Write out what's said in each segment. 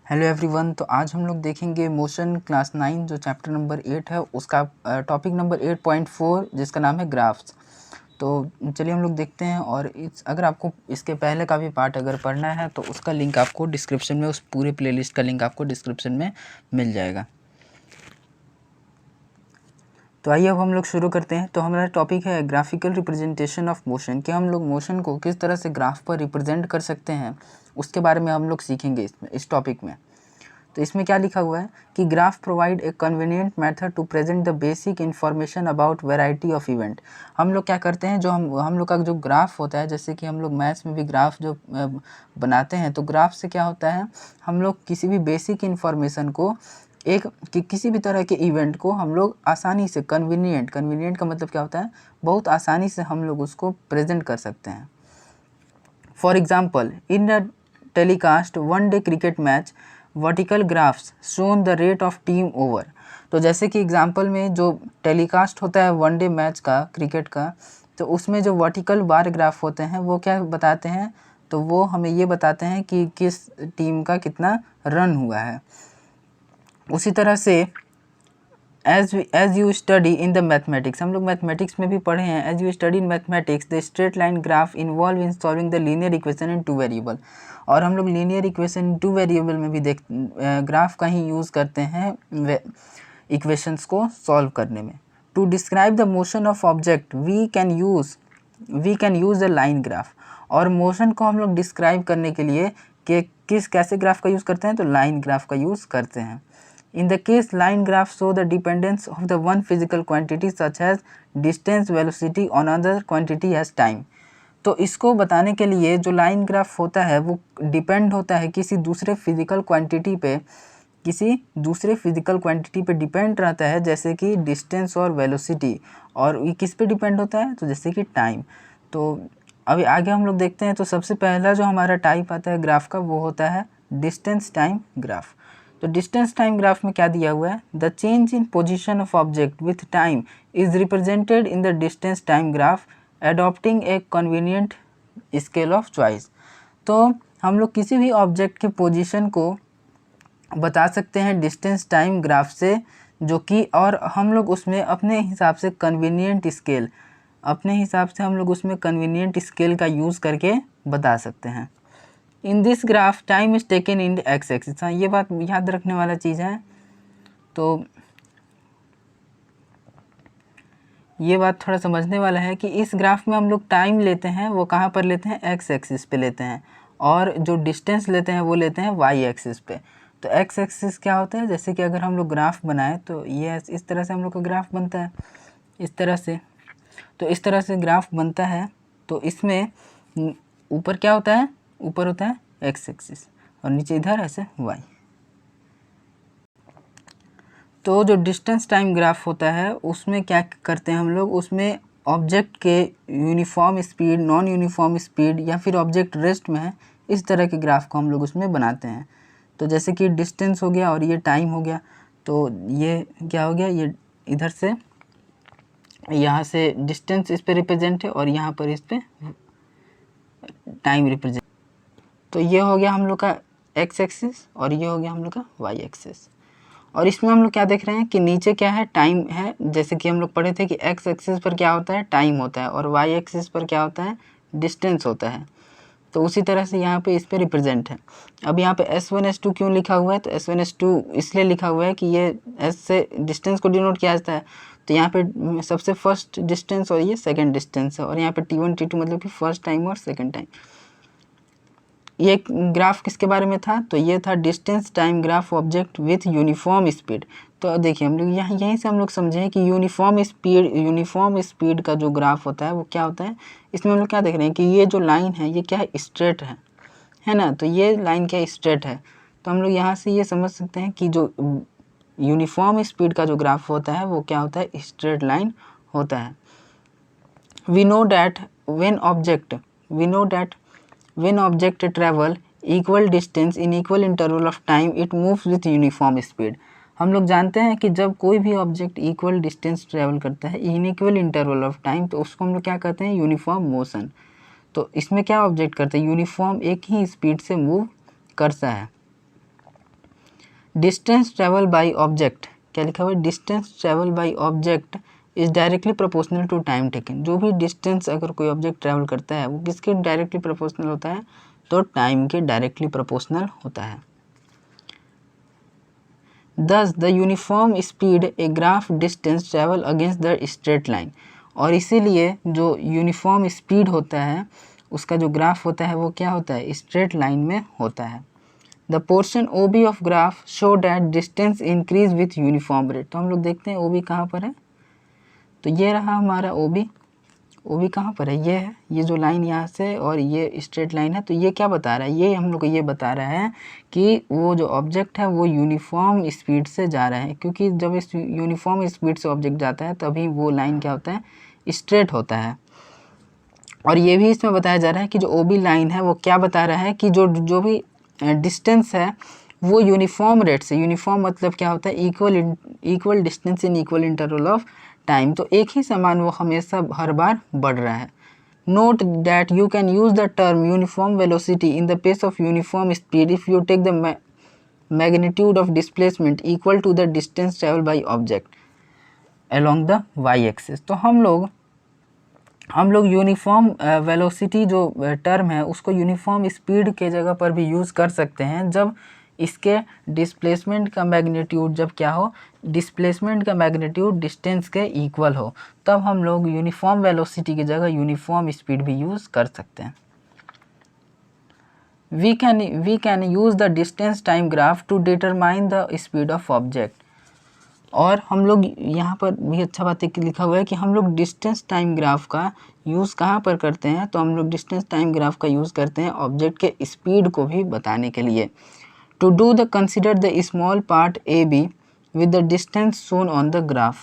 Hello everyone. तो आज हम लोग देखेंगे मोशन क्लास 9 जो चैप्टर नंबर 8 है उसका टॉपिक नंबर 8.4 जिसका नाम है ग्राफ्स। तो चलिए हम लोग देखते हैं। और अगर आपको इसके पहले का भी पार्ट अगर पढ़ना है तो उसका लिंक आपको डिस्क्रिप्शन में, उस पूरे प्लेलिस्ट का लिंक आपको डिस्क्रिप्शन में मिल जाएगा। तो आइए अब हम लोग शुरू करते हैं। तो हमारा टॉपिक है ग्राफिकल रिप्रेजेंटेशन ऑफ मोशन, कि हम लोग मोशन को किस तरह से ग्राफ पर रिप्रेजेंट कर सकते हैं उसके बारे में हम लोग सीखेंगे इस टॉपिक में। तो इसमें क्या लिखा हुआ है कि graph provide a convenient method to present the basic information about variety of event. हम लोग क्या करते हैं, जो हम लोग का जो ग्राफ होता है, जैसे कि हम लोग मैथ्स में भी ग्राफ जो बनाते हैं, तो ग्राफ से क्या होता है, हम लोग किसी भी बेसिक इन्फॉर्मेशन को किसी भी तरह के इवेंट को हम लोग आसानी से कन्वीनियंट का मतलब क्या होता है, बहुत आसानी से हम लोग उसको प्रेजेंट कर सकते हैं। For example, in the telecast one day cricket match vertical graphs shown the rate of team over. तो जैसे कि एग्जांपल में जो टेलीकास्ट होता है वन डे मैच का, क्रिकेट का, तो उसमें जो वर्टिकल बार ग्राफ होते हैं वो क्या बताते हैं, तो वो हमें ये बताते हैं कि किस टीम का कितना रन हुआ है। उसी तरह से as you study in the mathematics, हम लोग मैथमेटिक्स में भी पढ़े हैं, as you study in mathematics the straight line graph involve in solving the linear equation in 2 variable. और हम लोग लीनियर इक्वेशन 2 वेरिएबल में भी ग्राफ का ही यूज़ करते हैं इक्वेशंस को सॉल्व करने में। To describe the motion of object we can use the line graph. और मोशन को हम लोग डिस्क्राइब करने के लिए कि कैसे ग्राफ का यूज़ करते हैं, तो लाइन ग्राफ का यूज़ करते हैं। In the case, line graphs show the dependence of the one physical quantity such as distance, velocity on other quantity as time। तो इसको बताने के लिए जो लाइन ग्राफ होता है वो डिपेंड होता है किसी दूसरे फिजिकल क्वांटिटी पे डिपेंड रहता है, जैसे कि डिस्टेंस और वेलोसिटी। और ये किस पे डिपेंड होता है, तो जैसे कि टाइम। तो अभी आगे हम लोग देखते हैं। तो सबसे पहला जो हमारा टाइप आता है ग्राफ का वो होता है डिस्टेंस टाइम ग्राफ। तो डिस्टेंस टाइम ग्राफ में क्या दिया हुआ है, the change in position of object with time is represented in the distance time graph adopting A convenient scale of choice. तो हम लोग किसी भी ऑब्जेक्ट के पोजीशन को बता सकते हैं डिस्टेंस टाइम ग्राफ से, जो कि और हम लोग उसमें अपने हिसाब से हम लोग उसमें कन्वीनियंट स्केल का यूज़ करके बता सकते हैं। In this graph time is taken in x axis. हाँ, ये बात याद रखने वाला चीज़ है। तो ये बात थोड़ा समझने वाला है कि इस ग्राफ में हम लोग टाइम लेते हैं, वो कहाँ पर लेते हैं, एक्स एक्सिस पे लेते हैं, और जो डिस्टेंस लेते हैं वो लेते हैं वाई एक्सिस पे। तो एक्स एक्सिस क्या होता है, जैसे कि अगर हम लोग ग्राफ बनाएं तो ये इस तरह से हम लोग का ग्राफ बनता है, इस तरह से। तो इस तरह से ग्राफ बनता है। तो इसमें ऊपर क्या होता है, ऊपर होता है एक्स एक्सिस और नीचे इधर ऐसे वाई। तो जो डिस्टेंस टाइम ग्राफ होता है उसमें क्या करते हैं हम लोग, उसमें ऑब्जेक्ट के uniform speed, non uniform speed, या फिर ऑब्जेक्ट रेस्ट में है, इस तरह के ग्राफ को हम लोग उसमें बनाते हैं। तो जैसे कि डिस्टेंस हो गया और ये टाइम हो गया, तो ये क्या हो गया, ये इधर से यहाँ से डिस्टेंस इस पे रिप्रेजेंट है और यहाँ पर इस पे टाइम रिप्रेजेंट। तो ये हो गया हम लोग का एक्स एक्सिस और ये हो गया हम लोग का वाई एक्सिस। और इसमें हम लोग क्या देख रहे हैं कि नीचे क्या है, टाइम है। जैसे कि हम लोग पढ़े थे कि एक्स एक्सिस पर क्या होता है, टाइम होता है, और वाई एक्सिस पर क्या होता है, डिस्टेंस होता है। तो उसी तरह से यहाँ पे इस पे रिप्रेजेंट है। अब यहाँ पे S1 S2 क्यों लिखा हुआ है, तो S1 S2 इसलिए लिखा हुआ है कि ये S से डिस्टेंस को डिनोट किया जाता है। तो यहाँ पे सबसे फर्स्ट डिस्टेंस और ये सेकेंड डिस्टेंस है, और यहाँ पे T1 T2 मतलब कि फर्स्ट टाइम और सेकेंड टाइम। ये ग्राफ किसके बारे में था, तो ये था distance time graph object with uniform speed. तो देखिए हम लोग यहीं से हम लोग समझें कि यूनिफॉर्म स्पीड का जो ग्राफ होता है वो क्या होता है। इसमें हम लोग क्या देख रहे हैं कि ये जो लाइन है ये क्या है, स्ट्रेट है ना। तो ये लाइन क्या स्ट्रेट है। तो हम लोग यहाँ से ये समझ सकते हैं कि जो यूनिफॉर्म स्पीड का जो ग्राफ होता है वो क्या होता है, स्ट्रेट लाइन होता है। We know that when object travel equal distance in equal interval of time it moves with uniform speed। हम लोग जानते हैं कि जब कोई भी ऑब्जेक्ट इक्वल डिस्टेंस ट्रैवल करता है in equal interval of time, तो उसको हम लोग क्या कहते हैं, यूनिफॉर्म मोशन। तो इसमें क्या ऑब्जेक्ट करता है, यूनिफॉर्म एक ही स्पीड से मूव करता है। डिस्टेंस ट्रेवल बाई ऑब्जेक्ट, क्या लिखा हुआ है, distance travel by object is directly proportional to time taken. जो भी डिस्टेंस अगर कोई ऑब्जेक्ट ट्रैवल करता है वो किसके डायरेक्टली प्रोपोर्शनल होता है, तो टाइम के डायरेक्टली प्रोपोर्शनल होता है। Thus the uniform speed a graph distance travel against the straight line, और इसीलिए जो यूनिफॉर्म स्पीड होता है उसका जो ग्राफ होता है वो क्या होता है, स्ट्रेट लाइन में होता है। The portion O B of graph show that distance increase with uniform rate. तो हम लोग देखते हैं ओ बी कहाँ पर है, तो ये रहा हमारा ओ बी कहाँ पर है, ये है, ये जो लाइन यहाँ से और ये स्ट्रेट लाइन है। तो ये क्या बता रहा है, ये हम लोग को ये बता रहा है कि वो जो ऑब्जेक्ट है वो यूनिफॉर्म स्पीड से जा रहा है, क्योंकि जब इस यूनिफॉर्म स्पीड से ऑब्जेक्ट जाता है तभी वो लाइन क्या होता है, स्ट्रेट होता है। और ये भी इसमें बताया जा रहा है कि जो ओ बी लाइन है वो क्या बता रहा है कि जो भी डिस्टेंस है वो यूनिफॉर्म रेट से, यूनिफॉर्म मतलब क्या होता है, equal distance in equal interval of time, तो एक ही समान वो हमेशा हर बार बढ़ रहा है। Note that you can use the term uniform velocity in the pace of uniform speed if you take the magnitude of displacement equal to the distance travel by object along the y axis. तो हम लोग uniform velocity जो term है उसको uniform speed के जगह पर भी यूज़ कर सकते हैं जब इसके डिस्प्लेसमेंट का मैग्नीट्यूड जब क्या हो, डिस्प्लेसमेंट का मैग्नीट्यूड डिस्टेंस के इक्वल हो, तब हम लोग यूनिफॉर्म वेलोसिटी की जगह यूनिफॉर्म स्पीड भी यूज़ कर सकते हैं। We can use the distance time graph to determine the speed of object. और हम लोग यहाँ पर भी अच्छा बात है कि लिखा हुआ है कि हम लोग डिस्टेंस टाइम ग्राफ का यूज़ कहाँ पर करते हैं, तो हम लोग डिस्टेंस टाइम ग्राफ का यूज़ करते हैं ऑब्जेक्ट के स्पीड को भी बताने के लिए। To do the consider the small part AB with the distance shown on the graph।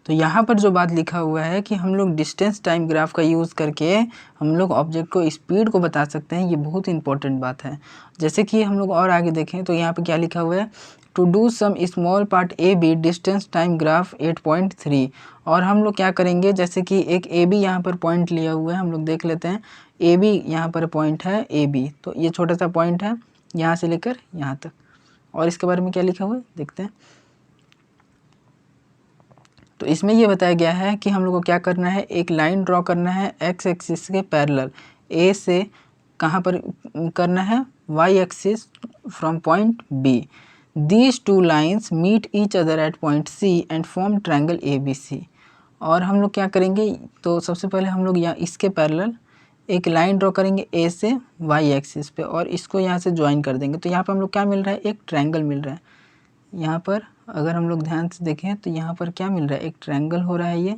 तो यहाँ पर जो बात लिखा हुआ है कि हम लोग डिस्टेंस टाइम ग्राफ का यूज़ करके हम लोग ऑब्जेक्ट को स्पीड को बता सकते हैं, ये बहुत इंपॉर्टेंट बात है। जैसे कि हम लोग और आगे देखें तो यहाँ पे क्या लिखा हुआ है, to do some small part A B distance time graph 8.3। और हम लोग क्या करेंगे, जैसे कि एक ए बी यहाँ पर पॉइंट लिया हुआ है, हम लोग देख लेते हैं ए बी यहाँ पर पॉइंट है ए बी, तो ये छोटा सा पॉइंट है यहाँ से लेकर यहाँ तक, और इसके बारे में क्या लिखा हुआ है देखते हैं। तो इसमें ये बताया गया है कि हम लोग को क्या करना है, एक लाइन ड्रॉ करना है एक्स एक्सिस के पैरेलल, ए से कहाँ पर करना है, y axis from point B. These two lines meet each other at point C and form triangle A B C. और हम लोग क्या करेंगे, तो सबसे पहले हम लोग यहाँ इसके पैरेलल एक लाइन ड्रॉ करेंगे ए से वाई एक्सिस पे और इसको यहाँ से ज्वाइन कर देंगे। तो यहाँ पे हम लोग क्या मिल रहा है, एक ट्रायंगल मिल रहा है। यहाँ पर अगर हम लोग ध्यान से देखें तो यहाँ पर क्या मिल रहा है, एक ट्रायंगल हो रहा है, ये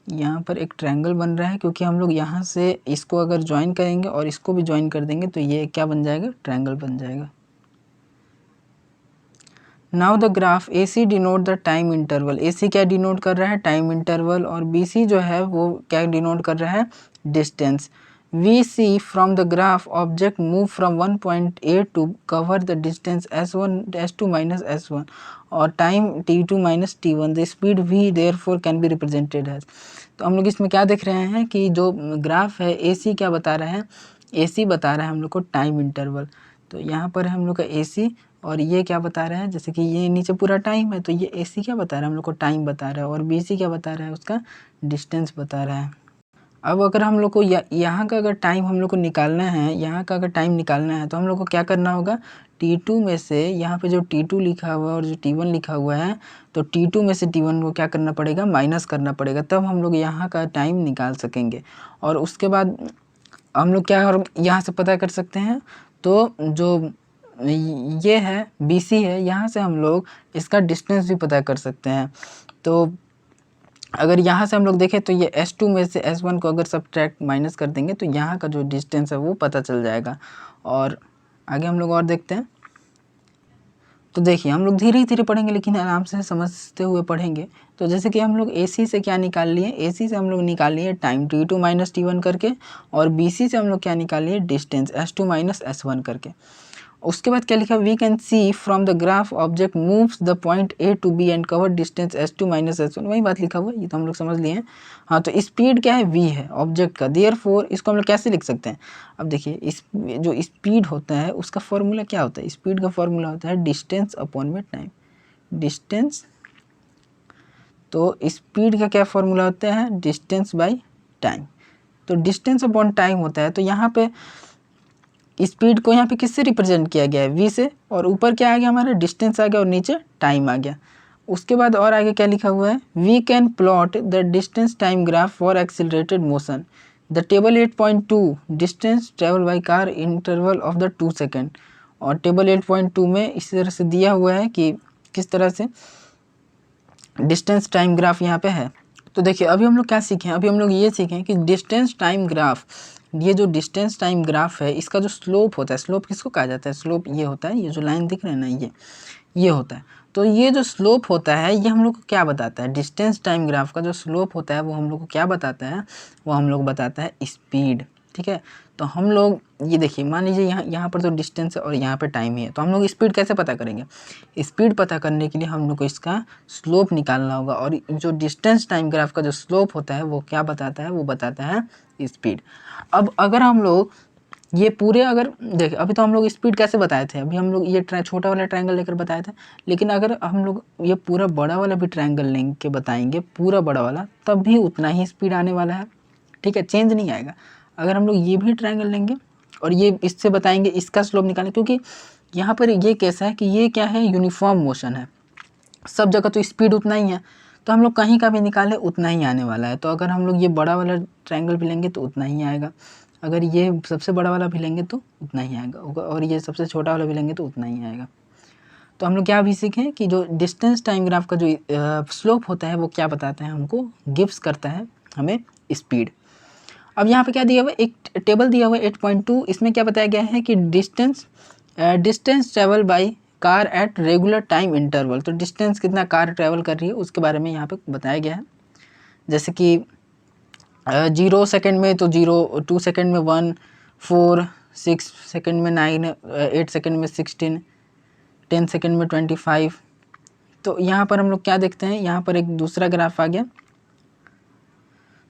यहाँ पर एक ट्रायंगल बन रहा है, क्योंकि हम लोग यहाँ से इसको अगर ज्वाइन करेंगे और इसको भी ज्वाइन कर देंगे तो ये क्या बन जाएगा, ट्रायंगल बन जाएगा। Now the graph A C denote the time interval. A C क्या डिनोट कर रहा है, टाइम इंटरवल, और बी सी जो है वो क्या डिनोट कर रहा है, distance. We see from the graph object move from one point A to cover the distance S2 minus S1 और time T2 minus T1। The speed V therefore can be represented as. तो हम लोग इसमें क्या देख रहे हैं कि जो ग्राफ है ए सी क्या बता रहा है, ए सी बता रहा है हम लोग को टाइम इंटरवल। तो यहाँ पर हम लोग का ए सी, और ये क्या बता रहा है, जैसे कि ये नीचे पूरा टाइम है तो ये ए सी क्या बता रहा है, हम लोग को टाइम बता रहा है, और बी सी क्या बता रहा है, उसका डिस्टेंस बता रहा है। अब अगर हम लोग को यहाँ का अगर टाइम हम लोग को निकालना है, यहाँ का अगर टाइम निकालना है तो हम लोग को क्या करना होगा, T2 में से यहाँ पे जो T2 लिखा हुआ है और जो T1 लिखा हुआ है, तो T2 में से T1 को क्या करना पड़ेगा, माइनस करना पड़ेगा, तब हम लोग यहाँ का टाइम निकाल सकेंगे। और उसके बाद हम लोग क्या यहाँ से पता कर सकते हैं, तो जो ये है बी सी है, यहाँ से हम लोग इसका डिस्टेंस भी पता कर सकते हैं। तो अगर यहाँ से हम लोग देखें तो ये S2 में से S1 को अगर सब्ट्रैक्ट माइनस कर देंगे तो यहाँ का जो डिस्टेंस है वो पता चल जाएगा। और आगे हम लोग और देखते हैं। तो देखिए हम लोग धीरे धीरे पढ़ेंगे लेकिन आराम से समझते हुए पढ़ेंगे। तो जैसे कि हम लोग AC से क्या निकाल लिए, AC से हम लोग निकाल लिए टाइम T2 माइनस T1 करके, और BC से हम लोग क्या निकाल लिए, डिस्टेंस S2 माइनस S1 करके। उसके बाद क्या लिखा, we can see from the graph object moves the point A to B and cover distance s2 minus s1, वही बात लिखा हुआ है, ये तो हम लोग समझ लिए हैं। हाँ, तो स्पीड क्या है, v है ऑब्जेक्ट का, देयरफॉर इसको हम लोग कैसे लिख सकते हैं। अब देखिए, इस जो स्पीड होता है उसका फॉर्मूला क्या होता है, स्पीड का फॉर्मूला होता है डिस्टेंस अपॉन में टाइम, डिस्टेंस। तो स्पीड का क्या फॉर्मूला होता है, डिस्टेंस बाई टाइम। तो डिस्टेंस अपॉन टाइम होता है, तो यहाँ पे स्पीड को यहाँ पे किससे रिप्रेजेंट किया गया है, v से, और ऊपर क्या आ गया हमारा, डिस्टेंस आ गया, और नीचे टाइम आ गया। उसके बाद और आगे क्या लिखा हुआ है, we can plot the distance time graph for accelerated motion, the table 8.2 distance travel by car interval of the 2 second. और टेबल 8.2 में इसी तरह से दिया हुआ है कि किस तरह से डिस्टेंस टाइम ग्राफ यहाँ पे है। तो देखिए, अभी हम लोग क्या सीखें, अभी हम लोग ये सीखें कि डिस्टेंस टाइम ग्राफ, ये जो डिस्टेंस टाइम ग्राफ है इसका जो स्लोप होता है, स्लोप किसको कहा जाता है, स्लोप ये होता है, ये जो लाइन दिख रहे हैं ना, ये होता है। तो ये जो स्लोप होता है ये हम लोग को क्या बताता है, डिस्टेंस टाइम ग्राफ का जो स्लोप होता है वो हम लोग को क्या बताता है, वो हम लोग बताता है स्पीड। ठीक है, तो हम लोग ये देखिए, मान लीजिए यहाँ पर तो डिस्टेंस है और यहाँ पे टाइम ही है, तो हम लोग स्पीड कैसे पता करेंगे, स्पीड पता करने के लिए हम लोग को इसका स्लोप निकालना होगा, और जो डिस्टेंस टाइम ग्राफ का जो स्लोप होता है वो क्या बताता है, वो बताता है स्पीड। अब अगर हम लोग ये पूरे, अगर देखिए, अभी तो हम लोग स्पीड कैसे बताए थे, अभी हम लोग ये छोटा वाला ट्रायंगल लेकर बताए थे, लेकिन अगर हम लोग ये पूरा बड़ा वाला भी ट्रायंगल लेके बताएंगे, पूरा बड़ा वाला, तब भी उतना ही स्पीड आने वाला है। ठीक है, चेंज नहीं आएगा। अगर हम लोग ये भी ट्रायंगल लेंगे और ये इससे बताएंगे, इसका स्लोप निकालें, क्योंकि यहाँ पर ये कैसा है कि ये क्या है, यूनिफॉर्म मोशन है, सब जगह तो स्पीड उतना ही है, तो हम लोग कहीं का भी निकालें उतना ही आने वाला है। तो अगर हम लोग ये बड़ा वाला ट्रायंगल भी लेंगे तो उतना ही आएगा, अगर ये सबसे बड़ा वाला भी लेंगे तो उतना ही आएगा, और ये सबसे छोटा वाला भी लेंगे तो उतना ही आएगा। तो हम लोग क्या भी सीखें कि जो डिस्टेंस टाइम ग्राफ का जो स्लोप होता है वो क्या बताता है, हमको गिव्स करता है हमें स्पीड। अब यहाँ पे क्या दिया हुआ है, एक टेबल दिया हुआ है 8.2, इसमें क्या बताया गया है कि distance travel by car at regular time interval. तो डिस्टेंस कितना कार ट्रेवल कर रही है उसके बारे में यहाँ पे बताया गया है, जैसे कि 0 सेकेंड में तो 0, 2 सेकेंड में 1, 4, 6 सेकेंड में 9, 8 सेकेंड में 16, 10 सेकेंड में 25। तो यहाँ पर हम लोग क्या देखते हैं, यहाँ पर एक दूसरा ग्राफ आ गया।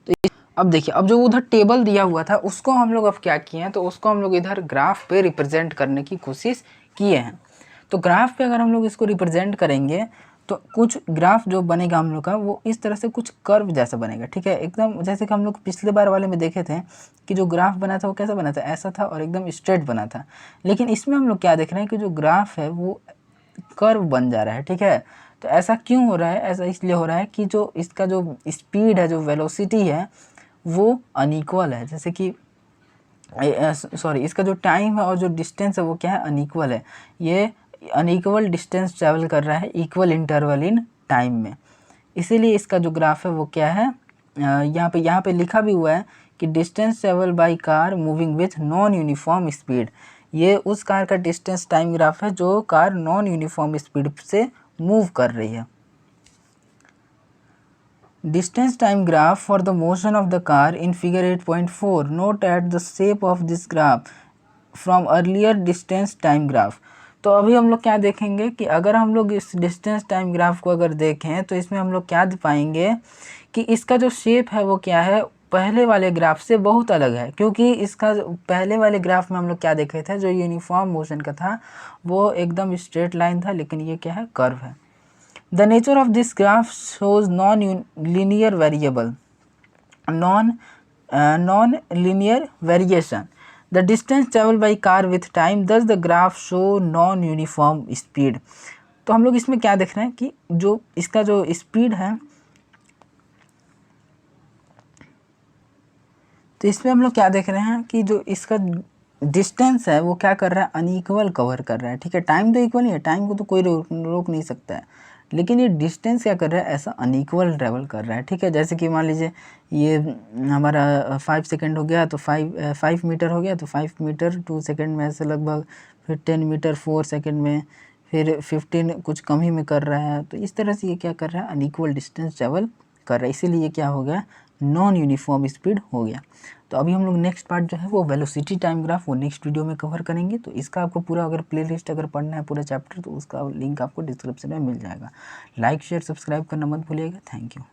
तो अब देखिए, अब जो उधर टेबल दिया हुआ था उसको हम लोग अब क्या किए हैं, तो उसको हम लोग इधर ग्राफ पे रिप्रेजेंट करने की कोशिश किए हैं। तो ग्राफ पे अगर हम लोग इसको रिप्रेजेंट करेंगे तो कुछ ग्राफ जो बनेगा हम लोग का वो इस तरह से कुछ कर्व जैसा बनेगा। ठीक है, एकदम जैसे कि हम लोग पिछले बार वाले में देखे थे कि जो ग्राफ बना था वो कैसा बना था, ऐसा था और एकदम स्ट्रेट बना था। लेकिन इसमें हम लोग क्या देख रहे हैं कि जो ग्राफ है वो कर्व बन जा रहा है। ठीक है, तो ऐसा क्यों हो रहा है, ऐसा इसलिए हो रहा है कि जो इसका जो स्पीड है, जो वेलोसिटी है वो अनइक्वल है। जैसे कि सॉरी, इसका जो टाइम है और जो डिस्टेंस है वो क्या है, अनइक्वल है। ये अनइक्वल डिस्टेंस ट्रैवल कर रहा है इक्वल इंटरवल इन टाइम में, इसीलिए इसका जो ग्राफ है वो क्या है, यहाँ पे लिखा भी हुआ है कि distance travel by car moving with non uniform speed. ये उस कार का डिस्टेंस टाइम ग्राफ है जो कार नॉन यूनिफॉर्म स्पीड से मूव कर रही है। Distance time graph for the motion of the car in figure 8.4. Note at the shape of this graph from earlier distance time graph. तो अभी हम लोग क्या देखेंगे कि अगर हम लोग इस डिस्टेंस टाइम ग्राफ को अगर देखें तो इसमें हम लोग क्या पाएंगे कि इसका जो शेप है वो क्या है, पहले वाले ग्राफ से बहुत अलग है। क्योंकि इसका पहले वाले ग्राफ में हम लोग क्या देखे थे, जो यूनिफॉर्म मोशन का था वो एकदम स्ट्रेट लाइन था, लेकिन ये क्या है, कर्व है। The nature of this graph shows non-linear variation. The distance traveled by car with time, thus the graph show non-uniform speed. तो हम लोग इसमें क्या देख रहे हैं कि जो इसका जो स्पीड है, तो इसमें हम लोग क्या देख रहे हैं कि जो इसका डिस्टेंस है वो क्या कर रहा है, अनइक्वल कवर कर रहा है। ठीक है, टाइम तो इक्वल ही है, टाइम को तो कोई रोक नहीं सकता है, लेकिन ये डिस्टेंस क्या कर रहा है, ऐसा अनइक्वल ट्रेवल कर रहा है। ठीक है, जैसे कि मान लीजिए ये हमारा 5 सेकेंड हो गया तो 5 मीटर हो गया, तो 5 मीटर 2 सेकेंड में ऐसे लगभग, फिर 10 मीटर 4 सेकेंड में, फिर 15 कुछ कम ही में कर रहा है। तो इस तरह से ये क्या कर रहा है, अनइक्वल डिस्टेंस ट्रेवल कर रहा है, इसीलिए ये क्या हो गया, नॉन यूनिफॉर्म स्पीड हो गया। तो अभी हम लोग नेक्स्ट पार्ट जो है वो वेलोसिटी टाइम ग्राफ, वो नेक्स्ट वीडियो में कवर करेंगे। तो इसका आपको पूरा अगर प्लेलिस्ट अगर पढ़ना है पूरा चैप्टर, तो उसका लिंक आपको डिस्क्रिप्शन में मिल जाएगा। लाइक शेयर सब्सक्राइब करना मत भूलिएगा। Thank you.